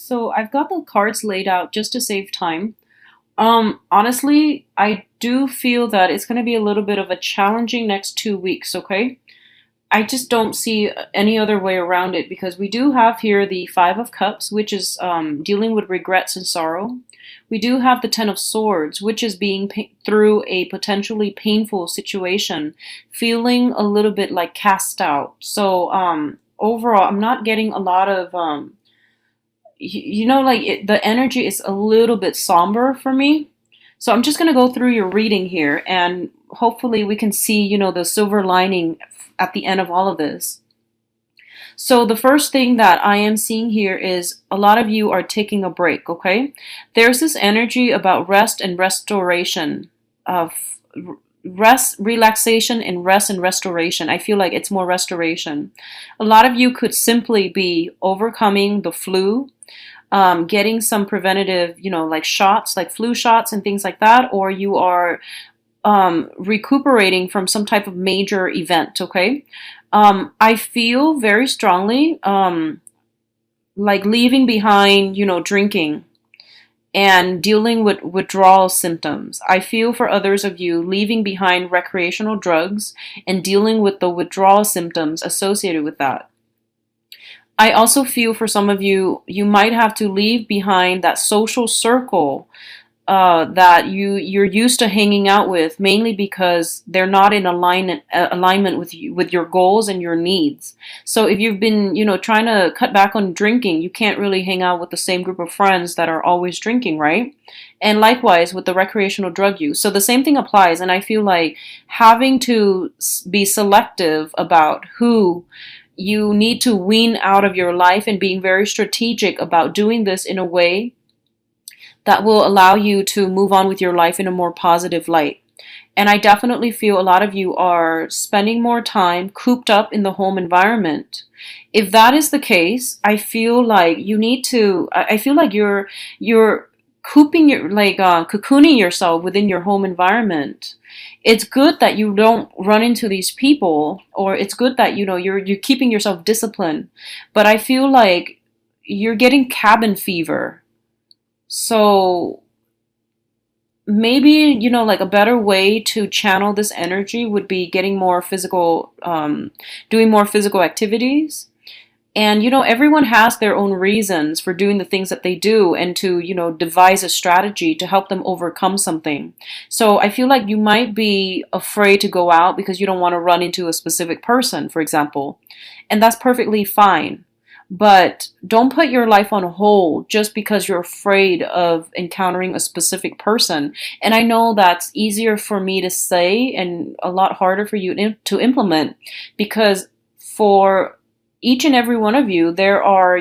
So I've got the cards laid out just to save time. Honestly, I do feel that it's going to be a little bit of a challenging next 2 weeks, okay? I just don't see any other way around it because we do have here the Five of Cups, which is dealing with regrets and sorrow. We do have the Ten of Swords, which is being through a potentially painful situation, feeling a little bit like cast out. So, overall, I'm not getting a lot of the energy is a little bit somber for me. So I'm just going to go through your reading here and hopefully we can see, the silver lining at the end of all of this. So the first thing that I am seeing here is a lot of you are taking a break, okay? There's this energy about rest and restoration, of rest, relaxation, and rest and restoration. I feel like it's more restoration. A lot of you could simply be overcoming the flu, getting some preventative, like shots, like flu shots and things like that, or you are recuperating from some type of major event, okay? I feel very strongly like leaving behind, drinking and dealing with withdrawal symptoms. I feel for others of you leaving behind recreational drugs and dealing with the withdrawal symptoms associated with that. I also feel for some of you, you might have to leave behind that social circle that you're used to hanging out with, mainly because they're not in alignment with you, with your goals and your needs. So if you've been, trying to cut back on drinking, you can't really hang out with the same group of friends that are always drinking, right? And likewise with the recreational drug use. So the same thing applies, and I feel like having to be selective about who you need to wean out of your life and being very strategic about doing this in a way that will allow you to move on with your life in a more positive light. And I definitely feel a lot of you are spending more time cooped up in the home environment. If that is the case, I feel like you need to, I feel like you're cooping your, cocooning yourself within your home environment. It's good that you don't run into these people, or it's good that, you're keeping yourself disciplined. But I feel like you're getting cabin fever. So maybe, like a better way to channel this energy would be getting more physical, doing more physical activities. And, everyone has their own reasons for doing the things that they do and to, devise a strategy to help them overcome something. So I feel like you might be afraid to go out because you don't want to run into a specific person, for example. And that's perfectly fine. But don't put your life on hold just because you're afraid of encountering a specific person. And I know that's easier for me to say and a lot harder for you to implement, because for each and every one of you, there are,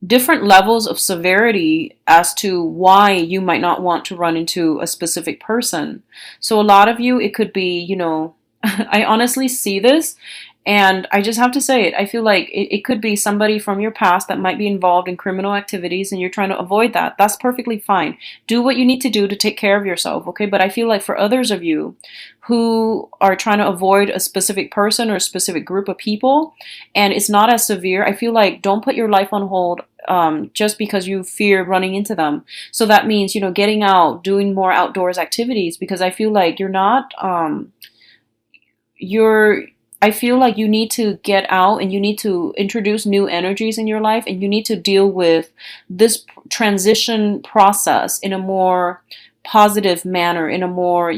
different levels of severity as to why you might not want to run into a specific person. So a lot of you, it could be, I honestly see this. And I just have to say it. I feel like it could be somebody from your past that might be involved in criminal activities and you're trying to avoid that. That's perfectly fine. Do what you need to do to take care of yourself, okay? But I feel like for others of you who are trying to avoid a specific person or a specific group of people and it's not as severe, I feel like don't put your life on hold just because you fear running into them. So that means, getting out, doing more outdoors activities, because I feel like I feel like you need to get out and you need to introduce new energies in your life, and you need to deal with this transition process in a more positive manner, in a more,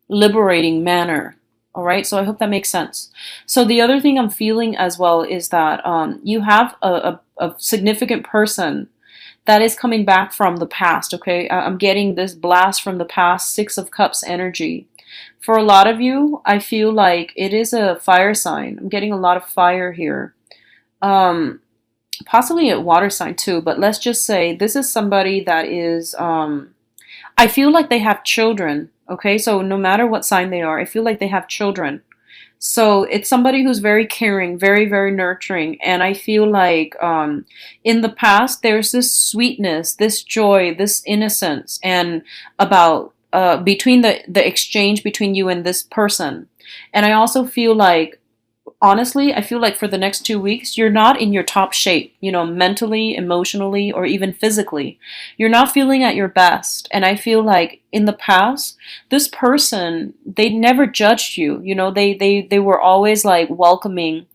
liberating manner. All right. So I hope that makes sense. So the other thing I'm feeling as well is that you have a significant person that is coming back from the past. Okay. I'm getting this blast from the past, Six of Cups energy. For a lot of you, I feel like it is a fire sign. I'm getting a lot of fire here. Possibly a water sign too, but let's just say this is somebody that is, I feel like they have children. Okay, so no matter what sign they are, I feel like they have children. So it's somebody who's very caring, very, very nurturing. And I feel like in the past, there's this sweetness, this joy, this innocence, and about between the exchange between you and this person. And I also feel like honestly, I feel like for the next 2 weeks, you're not in your top shape, mentally, emotionally, or even physically. You're not feeling at your best. And I feel like in the past, this person, they never judged you. They were always like welcoming,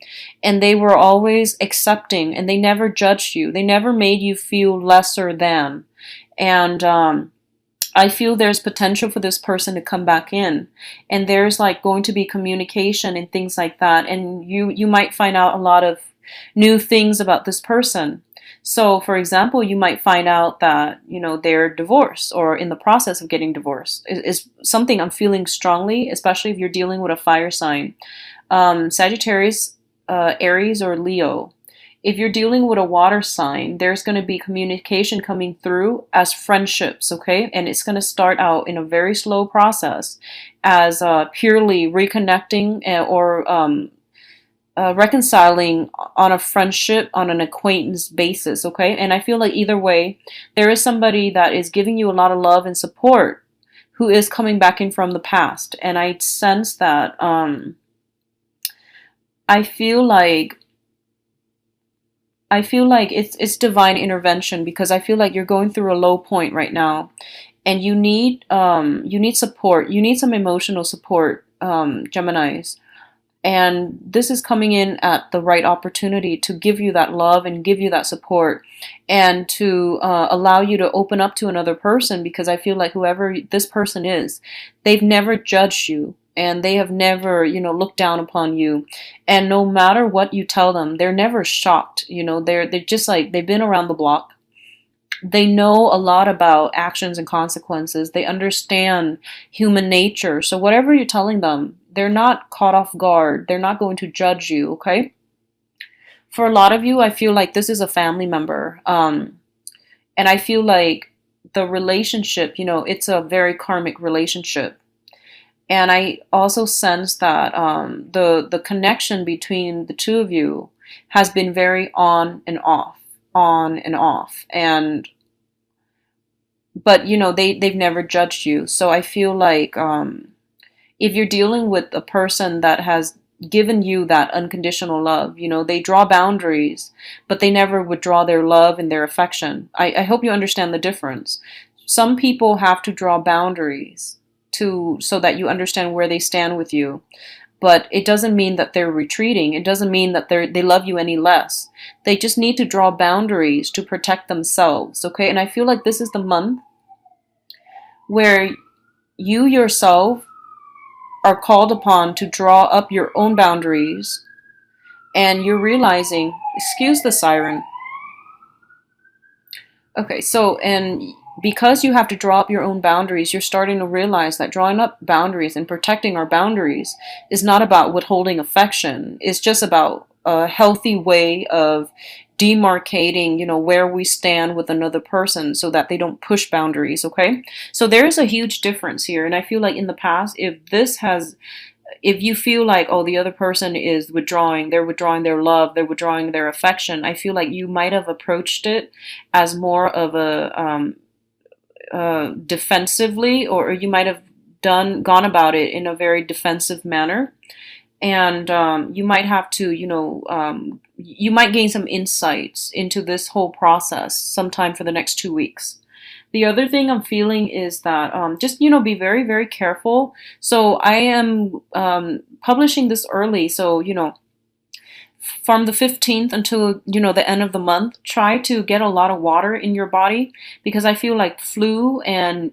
and they were always accepting, and they never judged you. They never made you feel lesser than. And I feel there's potential for this person to come back in, and there's like going to be communication and things like that, and you might find out a lot of new things about this person. So for example, you might find out that they're divorced or in the process of getting divorced is something I'm feeling strongly, especially if you're dealing with a fire sign, Sagittarius, Aries, or Leo. If you're dealing with a water sign, there's going to be communication coming through as friendships, okay? And it's going to start out in a very slow process as purely reconnecting or reconciling on a friendship, on an acquaintance basis, okay? And I feel like either way, there is somebody that is giving you a lot of love and support who is coming back in from the past. And I sense that I feel like it's divine intervention, because I feel like you're going through a low point right now, and you need support. You need some emotional support, Geminis. And this is coming in at the right opportunity to give you that love and give you that support, and to allow you to open up to another person, because I feel like whoever this person is, they've never judged you, and they have never, looked down upon you. And no matter what you tell them, they're never shocked. They're just like, they've been around the block. They know a lot about actions and consequences. They understand human nature. So whatever you're telling them, they're not caught off guard. They're not going to judge you, okay? For a lot of you, I feel like this is a family member. And I feel like the relationship, it's a very karmic relationship. And I also sense that the connection between the two of you has been very on and off, on and off. But they've never judged you. So I feel like if you're dealing with a person that has given you that unconditional love, they draw boundaries, but they never withdraw their love and their affection. I hope you understand the difference. Some people have to draw boundaries so that you understand where they stand with you. But it doesn't mean that they're retreating. It doesn't mean that they love you any less. They just need to draw boundaries to protect themselves, okay? And I feel like this is the month where you yourself are called upon to draw up your own boundaries, and you're realizing, excuse the siren. Okay, so, and because you have to draw up your own boundaries, you're starting to realize that drawing up boundaries and protecting our boundaries is not about withholding affection. It's just about a healthy way of demarcating, where we stand with another person so that they don't push boundaries, okay? So there is a huge difference here. And I feel like in the past, if you feel like, oh, the other person is withdrawing, they're withdrawing their love, they're withdrawing their affection, I feel like you might have approached it as more of a defensively, or you might have gone about it in a very defensive manner. And you might have to, you might gain some insights into this whole process sometime for the next 2 weeks. The other thing I'm feeling is that just, be very, very careful. So I am publishing this early. So, from the 15th until, the end of the month, try to get a lot of water in your body, because I feel like flu and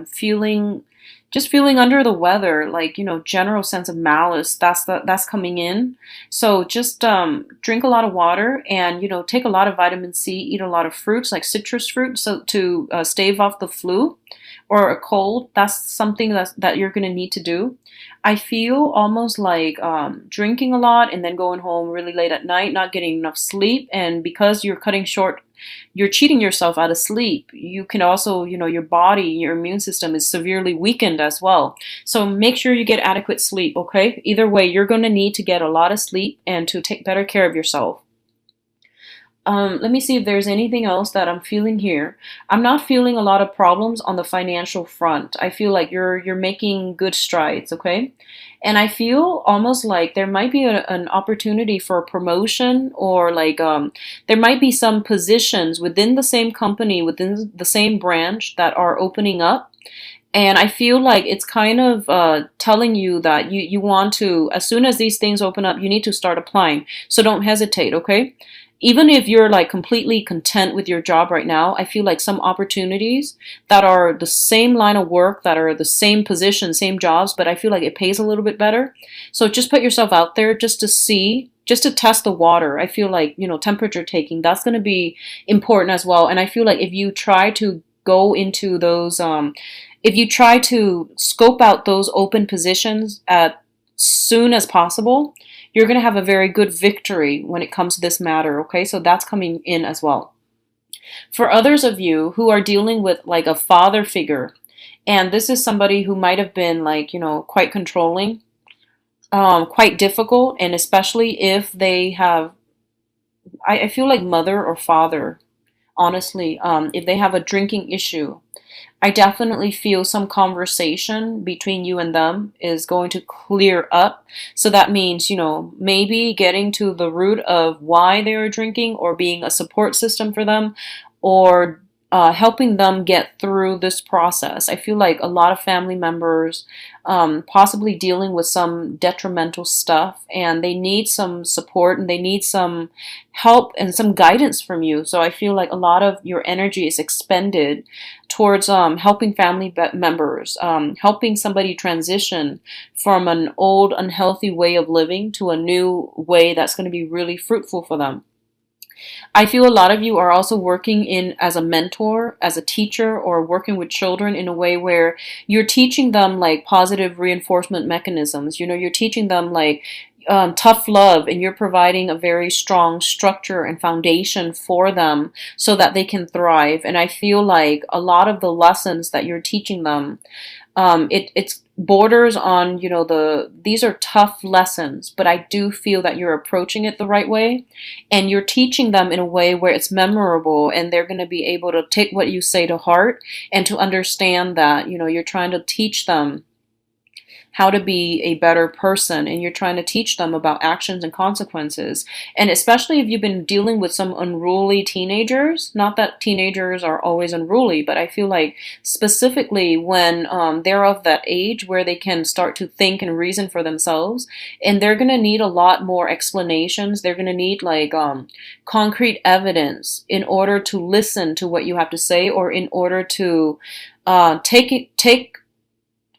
feeling under the weather, like, general sense of malice, that's coming in. So just drink a lot of water, and, take a lot of vitamin C, eat a lot of fruits, like citrus fruit, so to stave off the flu or a cold. That's something that you're going to need to do. I feel almost like drinking a lot and then going home really late at night, not getting enough sleep. And because you're cheating yourself out of sleep. You can also, your body, your immune system is severely weakened as well. So make sure you get adequate sleep, okay? Either way, you're going to need to get a lot of sleep and to take better care of yourself. Let me see if there's anything else that I'm feeling here. I'm not feeling a lot of problems on the financial front. I feel like you're making good strides, okay? And I feel almost like there might be an opportunity for a promotion, or like there might be some positions within the same company, within the same branch, that are opening up. And I feel like it's kind of telling you that you want to, as soon as these things open up, you need to start applying. So don't hesitate, okay? Even if you're like completely content with your job right now, I feel like some opportunities that are the same line of work, that are the same position, same jobs, but I feel like it pays a little bit better. So just put yourself out there just to see, just to test the water. I feel like, temperature taking, that's going to be important as well. And I feel like if you try to go into those, if you try to scope out those open positions as soon as possible, you're going to have a very good victory when it comes to this matter, okay? So that's coming in as well. For others of you who are dealing with like a father figure, and this is somebody who might have been like, quite controlling, quite difficult, and especially if they have, I feel like mother or father, honestly, if they have a drinking issue, I definitely feel some conversation between you and them is going to clear up. So that means, maybe getting to the root of why they are drinking, or being a support system for them, or helping them get through this process. I feel like a lot of family members possibly dealing with some detrimental stuff, and they need some support, and they need some help and some guidance from you. So I feel like a lot of your energy is expended towards helping family members, helping somebody transition from an old unhealthy way of living to a new way that's going to be really fruitful for them. I feel a lot of you are also working in as a mentor, as a teacher, or working with children in a way where you're teaching them like positive reinforcement mechanisms. You're teaching them like tough love, and you're providing a very strong structure and foundation for them so that they can thrive. And I feel like a lot of the lessons that you're teaching them, it's borders on, these are tough lessons, but I do feel that you're approaching it the right way, and you're teaching them in a way where it's memorable, and they're going to be able to take what you say to heart, and to understand that, you're trying to teach them how to be a better person, and you're trying to teach them about actions and consequences. And especially if you've been dealing with some unruly teenagers, not that teenagers are always unruly, but I feel like specifically when they're of that age where they can start to think and reason for themselves, and they're going to need a lot more explanations. They're going to need like concrete evidence in order to listen to what you have to say, or in order to take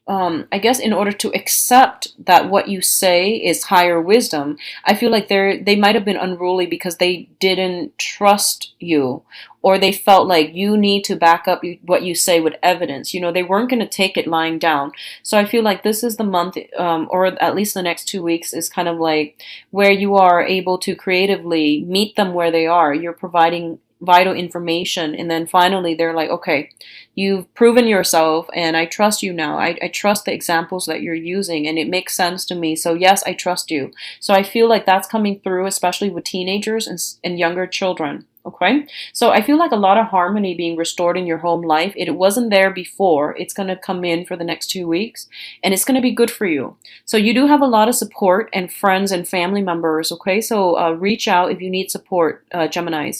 I guess in order to accept that what you say is higher wisdom. I feel like they might have been unruly because they didn't trust you, or they felt like you need to back up what you say with evidence. They weren't going to take it lying down. So I feel like this is the month, or at least the next 2 weeks, is kind of like where you are able to creatively meet them where they are. You're providing vital information, and then finally they're like, okay, you've proven yourself, and I trust you now. I trust the examples that you're using, and it makes sense to me, so yes, I trust you. So I feel like that's coming through, especially with teenagers and younger children. Okay, so I feel like a lot of harmony being restored in your home life. It wasn't there before. It's going to come in for the next 2 weeks, and it's going to be good for you. So you do have a lot of support and friends and family members. Okay, so reach out if you need support, Geminis.